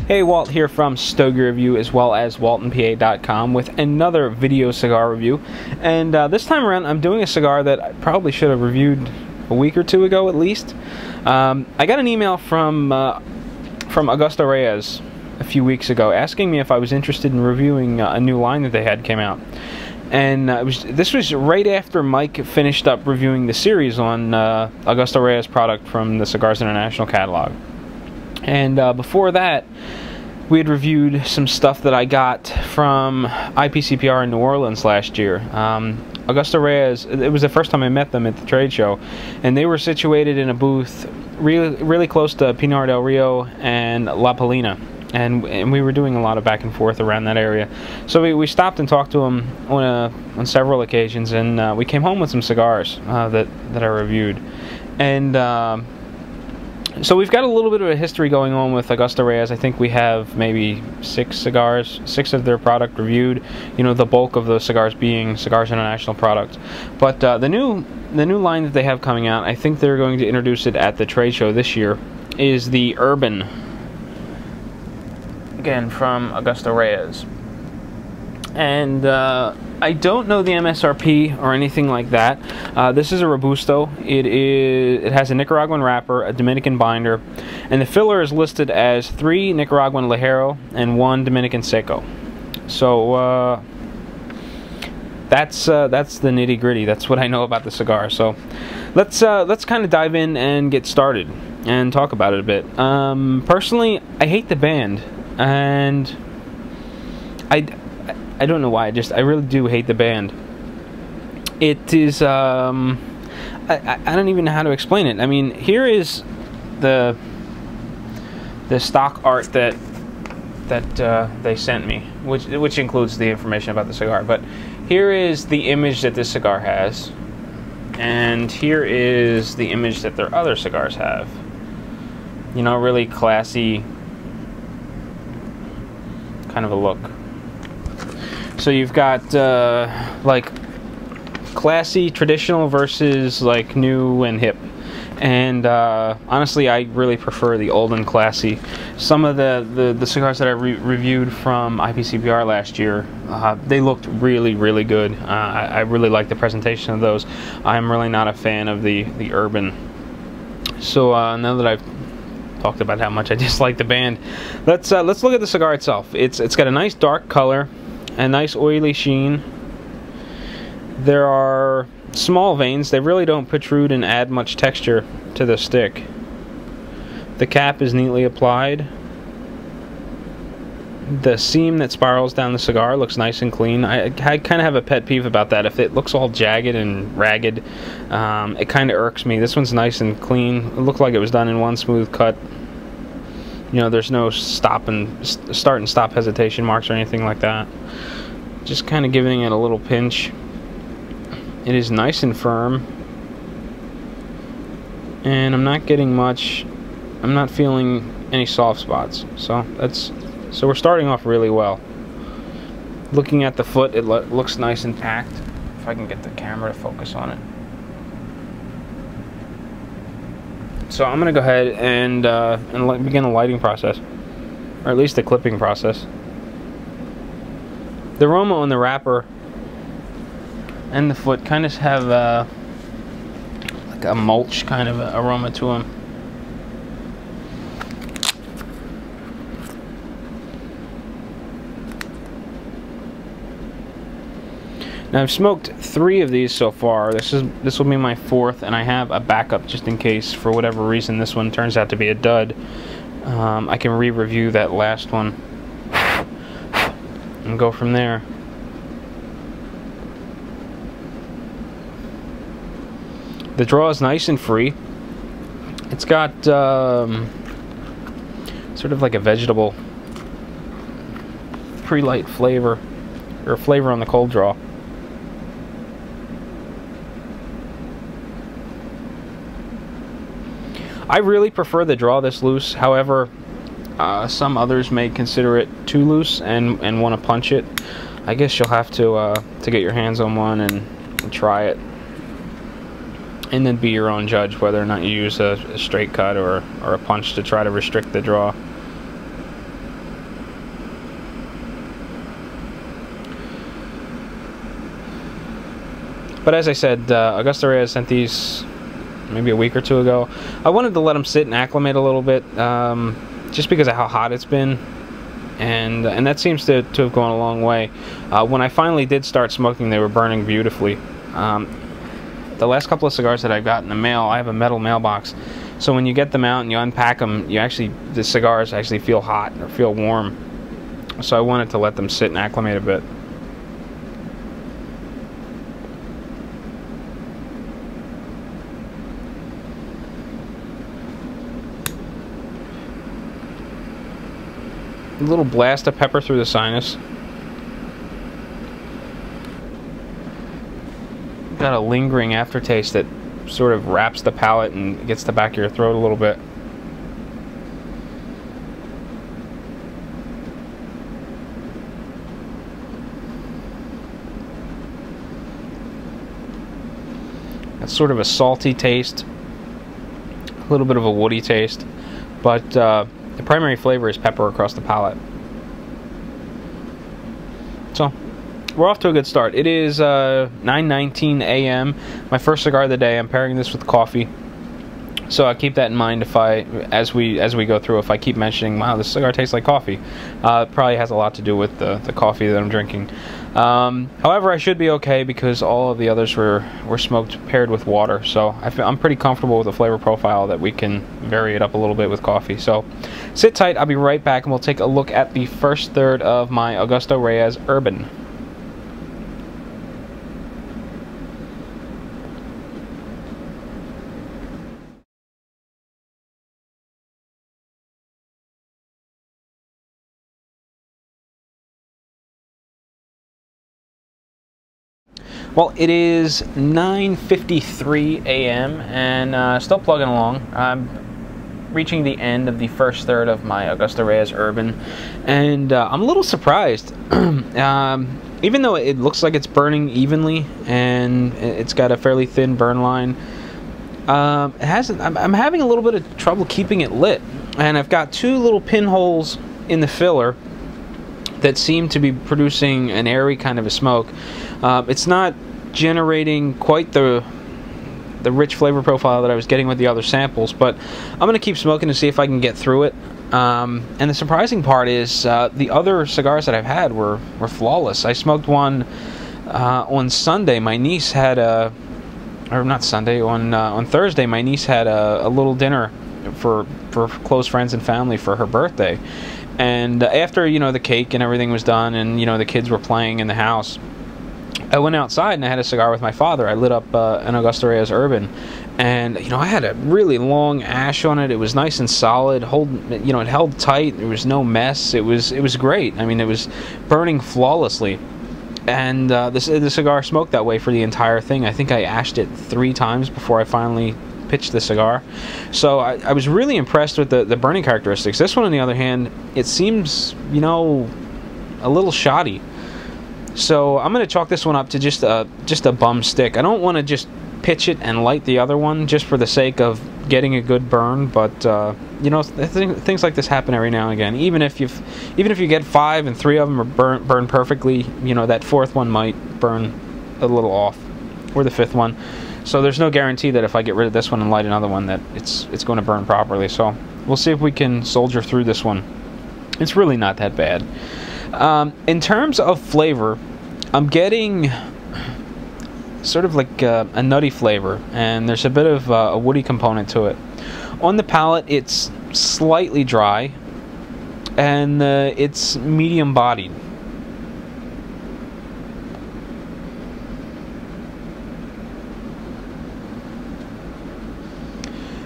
Hey, Walt here from Stogie Review as well as WaltonPA.com with another video cigar review. And this time around I'm doing a cigar that I probably should have reviewed a week or two ago at least. I got an email from Augusto Reyes a few weeks ago asking me if I was interested in reviewing a new line that they had came out. And this was right after Mike finished up reviewing the series on Augusto Reyes product from the Cigars International catalog. And before that, we had reviewed some stuff that I got from IPCPR in New Orleans last year. Augusto Reyes, it was the first time I met them at the trade show, and they were situated in a booth really close to Pinar del Rio and La Palina. And we were doing a lot of back and forth around that area. So we stopped and talked to them on several occasions, and we came home with some cigars that I reviewed. And so we've got a little bit of a history going on with Augusto Reyes. I think we have maybe 6 of their product reviewed. You know, the bulk of those cigars being Cigars International products. But the new line that they have coming out, I think they're going to introduce it at the trade show this year, is the Urban. Again, from Augusto Reyes. And I don't know the MSRP or anything like that. This is a Robusto. It has a Nicaraguan wrapper, a Dominican binder, and the filler is listed as 3 Nicaraguan Ligero and 1 Dominican Seco. So that's the nitty-gritty. That's what I know about the cigar. So let's kind of dive in and get started and talk about it a bit. Personally, I hate the band, and I don't know why. I really do hate the band. It is I don't even know how to explain it. I mean, here is the stock art that they sent me, which includes the information about the cigar. But here is the image that this cigar has, and here is the image that their other cigars have. You know, really classy kind of a look. So you've got like classy, traditional versus like new and hip. And honestly, I really prefer the old and classy. Some of the cigars that I reviewed from IPCPR last year, they looked really good. I really like the presentation of those. I'm really not a fan of the Urban. So now that I've talked about how much I dislike the band, let's look at the cigar itself. It's got a nice dark color, a nice oily sheen. There are small veins. They really don't protrude and add much texture to the stick. The cap is neatly applied. The seam that spirals down the cigar looks nice and clean. I kind of have a pet peeve about that. If it looks all jagged and ragged, it kind of irks me. This one's nice and clean. It looked like it was done in one smooth cut. You know, there's no start and stop hesitation marks or anything like that. Just kind of giving it a little pinch. It is nice and firm. And I'm not getting much. I'm not feeling any soft spots. So we're starting off really well. Looking at the foot, it looks nice and packed. If I can get the camera to focus on it. So I'm going to go ahead and begin the lighting process, or at least the clipping process. The aroma on the wrapper and the foot kind of have like a mulch kind of aroma to them. Now I've smoked 3 of these so far. This will be my 4th, and I have a backup just in case for whatever reason this one turns out to be a dud. I can re-review that last one and go from there. The draw is nice and free. It's got sort of like a vegetable pre-light flavor, or flavor on the cold draw. I really prefer the draw this loose. However, some others may consider it too loose and want to punch it. I guess you'll have to get your hands on one and try it. and then be your own judge whether or not you use a straight cut or a punch to try to restrict the draw. But as I said, Augusto Reyes sent these maybe a week or two ago. I wanted to let them sit and acclimate a little bit, just because of how hot it's been, and that seems to have gone a long way. When I finally did start smoking, they were burning beautifully. The last couple of cigars that I got in the mail, I have a metal mailbox, so when you get them out and you unpack them, the cigars actually feel hot or feel warm. So I wanted to let them sit and acclimate a bit. A little blast of pepper through the sinus. Got a lingering aftertaste that sort of wraps the palate and gets the back of your throat a little bit. That's sort of a salty taste, a little bit of a woody taste, but the primary flavor is pepper across the palate. So, we're off to a good start. It is 9:19 a.m. My first cigar of the day. I'm pairing this with coffee, so I keep that in mind as we go through. If I keep mentioning, wow, this cigar tastes like coffee, it probably has a lot to do with the coffee that I'm drinking. However, I should be okay because all of the others were smoked paired with water, so I'm pretty comfortable with the flavor profile that we can vary it up a little bit with coffee. So sit tight, I'll be right back, and we'll take a look at the first third of my Augusto Reyes Urban. Well, it is 9:53 a.m. and still plugging along. I'm reaching the end of the first third of my Augusto Reyes Urban, and I'm a little surprised. Even though it looks like it's burning evenly and it's got a fairly thin burn line, it hasn't. I'm having a little bit of trouble keeping it lit, and I've got two little pinholes in the filler that seem to be producing an airy kind of a smoke. It's not generating quite the rich flavor profile that I was getting with the other samples, but I'm going to keep smoking to see if I can get through it. And the surprising part is the other cigars that I've had were flawless. I smoked one on Sunday. My niece had or not Sunday, on Thursday, my niece had a little dinner for close friends and family for her birthday. And after, the cake and everything was done and, the kids were playing in the house, I went outside and I had a cigar with my father. I lit up an Augusto Reyes Urban, and, I had a really long ash on it. It was nice and solid, it held tight. There was no mess. It was great. I mean, it was burning flawlessly. And the cigar smoked that way for the entire thing. I think I ashed it 3 times before I finally pitched the cigar. So I was really impressed with the burning characteristics. This one, on the other hand, it seems, a little shoddy. So I'm going to chalk this one up to just a bum stick. I don't want to just pitch it and light the other one just for the sake of getting a good burn, but things like this happen every now and again. Even if you get 5 and 3 of them are burn perfectly, that 4th one might burn a little off, or the 5th one. So there's no guarantee that if I get rid of this one and light another one that it's going to burn properly. So we'll see if we can soldier through this one. It's really not that bad. In terms of flavor, I'm getting sort of like a nutty flavor, and there's a bit of a woody component to it. On the palate, it's slightly dry, and it's medium bodied.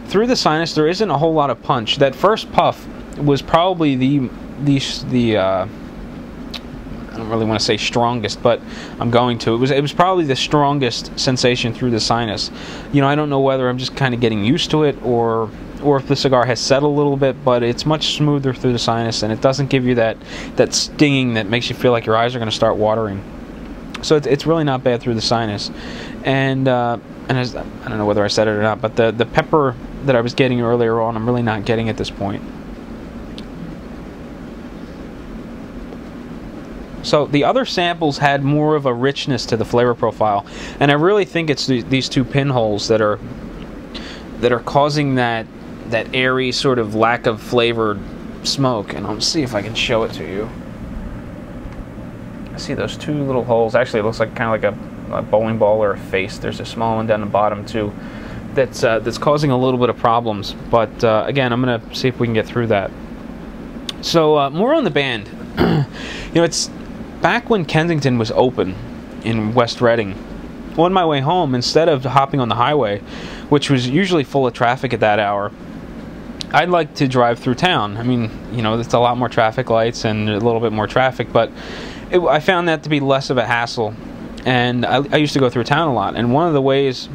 Through the sinus, there isn't a whole lot of punch. That first puff was probably the I don't really want to say strongest, but I'm going to. It was probably the strongest sensation through the sinus. I don't know whether I'm just kind of getting used to it or if the cigar has settled a little bit, but it's much smoother through the sinus, and it doesn't give you that stinging that makes you feel like your eyes are going to start watering. So it's really not bad through the sinus. And as, I don't know whether I said it or not, but the pepper that I was getting earlier on, I'm really not getting at this point. So the other samples had more of a richness to the flavor profile, and I really think it's these two pinholes that are causing that airy sort of lack of flavored smoke. And I'll see if I can show it to you. I see those two little holes. Actually, it looks like kind of like a bowling ball or a face. There's a small one down the bottom too. That's causing a little bit of problems. But again, I'm gonna see if we can get through that. So more on the band. You know, it's back when Kensington was open in West Reading. On my way home, instead of hopping on the highway, which was usually full of traffic at that hour, I'd like to drive through town. I mean, you know, it's a lot more traffic lights and a little bit more traffic, but I found that to be less of a hassle. And I used to go through town a lot. And one of the ways,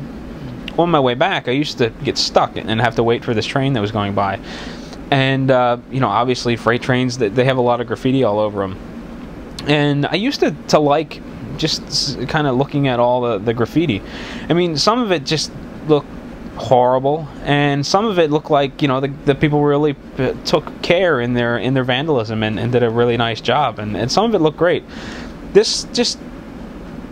on my way back, I used to get stuck and have to wait for this train that was going by. And, you know, obviously freight trains, they have a lot of graffiti all over them. And I used to like just kind of looking at all the graffiti. I mean, some of it just looked horrible, and some of it looked like, you know, the people really took care in their vandalism and did a really nice job, and some of it looked great. This just,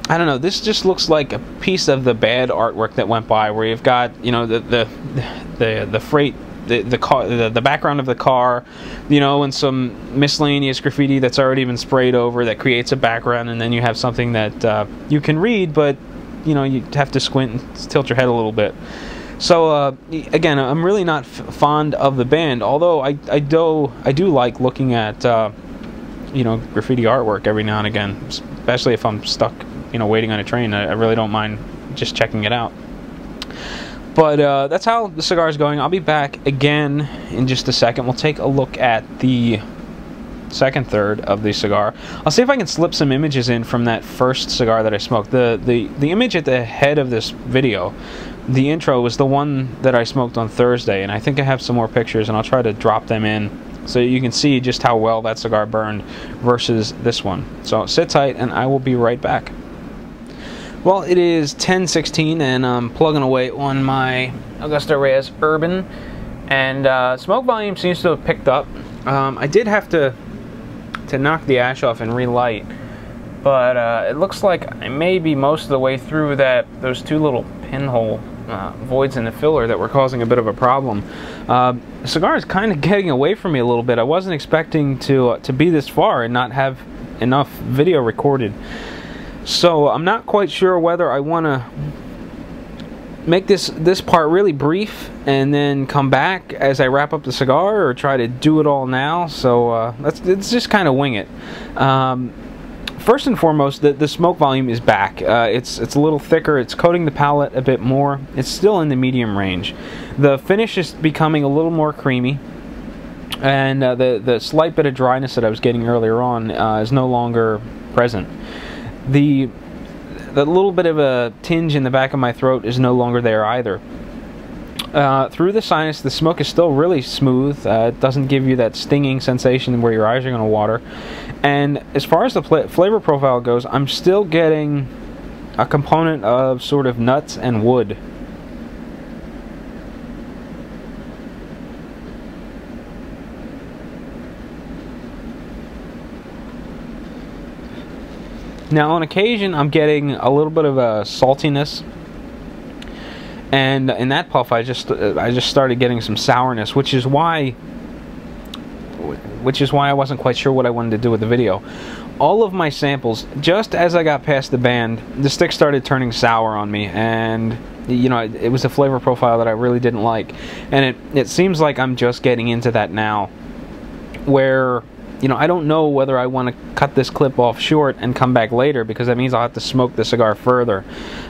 I don't know, this just looks like a piece of the bad artwork that went by, where you've got, you know, the freight, the car, the background of the car, you know, and some miscellaneous graffiti that's already been sprayed over that creates a background, and then you have something that you can read, but you know, you have to squint and tilt your head a little bit. So again, I'm really not fond of the band, although I do like looking at you know, graffiti artwork every now and again, especially if I'm stuck, you know, waiting on a train. I really don't mind just checking it out. But that's how the cigar is going. I'll be back again in just a second. We'll take a look at the second third of the cigar. I'll see if I can slip some images in from that first cigar that I smoked. The image at the head of this video, the intro, was the one that I smoked on Thursday, and I think I have some more pictures, and I'll try to drop them in so you can see just how well that cigar burned versus this one. So sit tight, and I will be right back. Well, it is 10:16, and I'm plugging away on my Augusto Reyes Urban, and smoke volume seems to have picked up. I did have to knock the ash off and relight, but it looks like I may be most of the way through those two little pinhole voids in the filler that were causing a bit of a problem. The cigar is kind of getting away from me a little bit. I wasn't expecting to be this far and not have enough video recorded. So I'm not quite sure whether I want to make this part really brief and then come back as I wrap up the cigar, or try to do it all now. So let's just kind of wing it. First and foremost, the smoke volume is back. It's a little thicker. It's coating the palate a bit more. It's still in the medium range. The finish is becoming a little more creamy, and the slight bit of dryness that I was getting earlier on is no longer present. The little bit of a tinge in the back of my throat is no longer there either. Through the sinus, the smoke is still really smooth. It doesn't give you that stinging sensation where your eyes are going to water. And as far as the flavor profile goes, I'm still getting a component of sort of nuts and wood. Now, on occasion, I'm getting a little bit of a saltiness, and in that puff, I just started getting some sourness, which is why I wasn't quite sure what I wanted to do with the video. All of my samples, just as I got past the band, the stick started turning sour on me, and you know, it was a flavor profile that I really didn't like, and it seems like I'm just getting into that now, where, you know, I don't know whether I want to cut this clip off short and come back later, because that means I'll have to smoke the cigar further.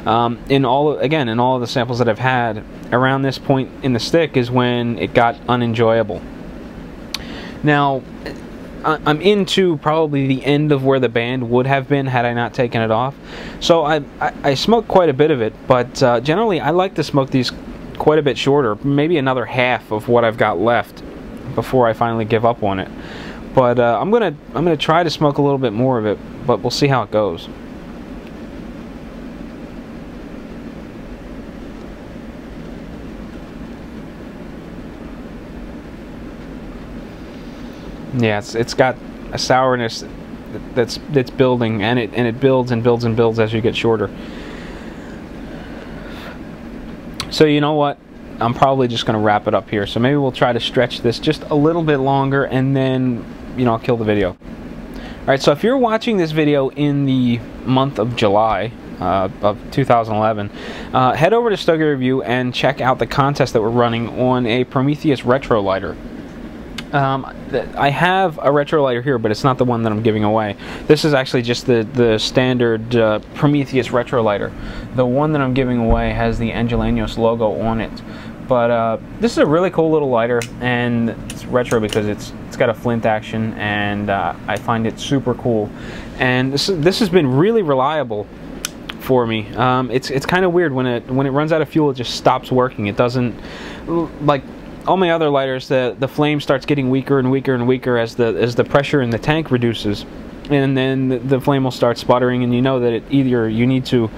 In all of the samples that I've had, around this point in the stick is when it got unenjoyable. Now, I'm into probably the end of where the band would have been had I not taken it off. So I smoked quite a bit of it, but generally I like to smoke these quite a bit shorter, maybe another half of what I've got left before I finally give up on it. But I'm gonna try to smoke a little bit more of it, but we'll see how it goes. Yeah, it's got a sourness that's building, and it builds and builds and builds as you get shorter. So you know what? I'm probably just going to wrap it up here. So maybe we'll try to stretch this just a little bit longer, and then, you know, I'll kill the video. Alright, so if you're watching this video in the month of July of 2011, head over to Stogie Review and check out the contest that we're running on a Prometheus retro lighter. I have a retro lighter here, but it's not the one that I'm giving away. This is actually just the standard Prometheus retro lighter. The one that I'm giving away has the Angelenos logo on it. But this is a really cool little lighter, and it's retro because it's got a flint action, and I find it super cool. And this has been really reliable for me. It's kind of weird when it runs out of fuel, it just stops working. It doesn't, like all my other lighters, the flame starts getting weaker and weaker and weaker as the pressure in the tank reduces, and then the flame will start sputtering, and you know that either you need to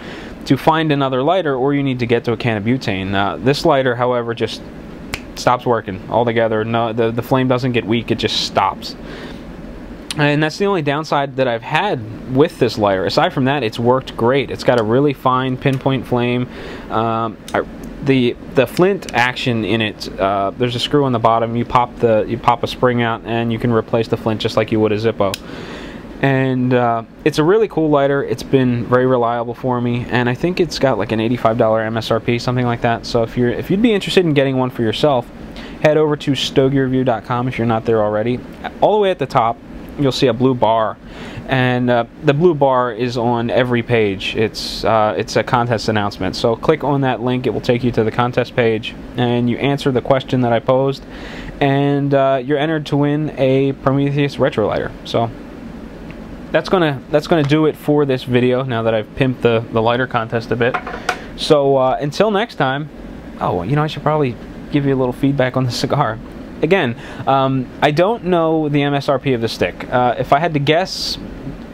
find another lighter or you need to get to a can of butane. This lighter, however, just stops working altogether. No, the flame doesn't get weak, it just stops. And that's the only downside that I've had with this lighter. Aside from that, it's worked great. It's got a really fine pinpoint flame. The flint action in it, there's a screw on the bottom. You pop a spring out, and you can replace the flint just like you would a Zippo. And it's a really cool lighter. It's been very reliable for me, and I think it's got like an $85 MSRP, something like that. So if you'd be interested in getting one for yourself, head over to stogiereview.com if you're not there already. All the way at the top, you'll see a blue bar, and the blue bar is on every page. It's a contest announcement. So click on that link. It will take you to the contest page, and you answer the question that I posed, and you're entered to win a Prometheus retro lighter. So that's gonna do it for this video, now that I've pimped the lighter contest a bit. So until next time, oh, you know, I should probably give you a little feedback on the cigar. Again, I don't know the MSRP of the stick. If I had to guess,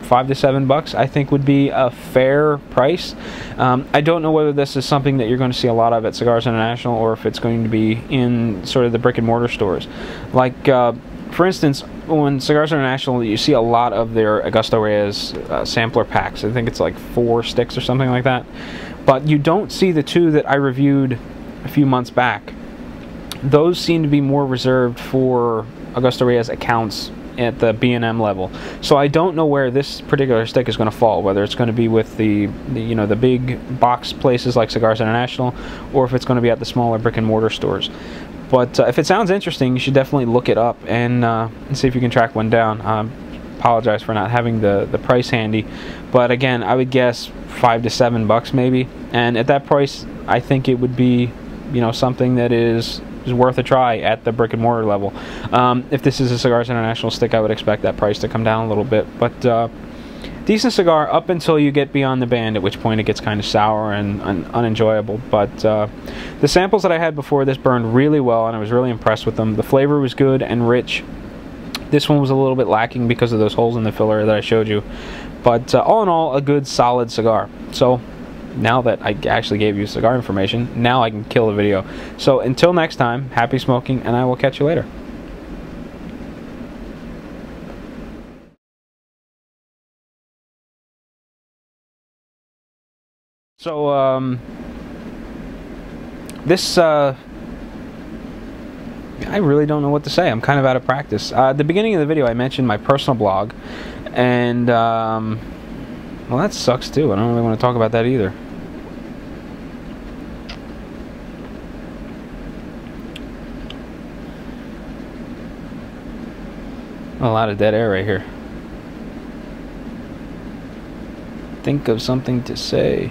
$5 to $7 I think would be a fair price. I don't know whether this is something that you're going to see a lot of at Cigars International, or if it's going to be in sort of the brick and mortar stores. Like, for instance, when Cigars International, you see a lot of their Augusto Reyes sampler packs. I think it's like 4 sticks or something like that. But you don't see the 2 that I reviewed a few months back. Those seem to be more reserved for Augusto Reyes accounts at the B&M level. So I don't know where this particular stick is going to fall, whether it's going to be with the big box places like Cigars International, or if it's going to be at the smaller brick and mortar stores. But if it sounds interesting, you should definitely look it up and see if you can track one down. Apologize for not having the price handy, but again, I would guess $5 to $7 maybe. And at that price, I think it would be, you know, something that is worth a try at the brick and mortar level. If this is a Cigars International stick, I would expect that price to come down a little bit. But decent cigar up until you get beyond the band, at which point it gets kind of sour and unenjoyable. But the samples that I had before this burned really well, and I was really impressed with them. The flavor was good and rich. This one was a little bit lacking because of those holes in the filler that I showed you. But all in all, a good, solid cigar. So now that I actually gave you cigar information, now I can kill the video. So until next time, happy smoking, and I will catch you later. So, this, I really don't know what to say. I'm kind of out of practice. At the beginning of the video, I mentioned my personal blog, and, well, that sucks too. I don't really want to talk about that either. A lot of dead air right here. Think of something to say.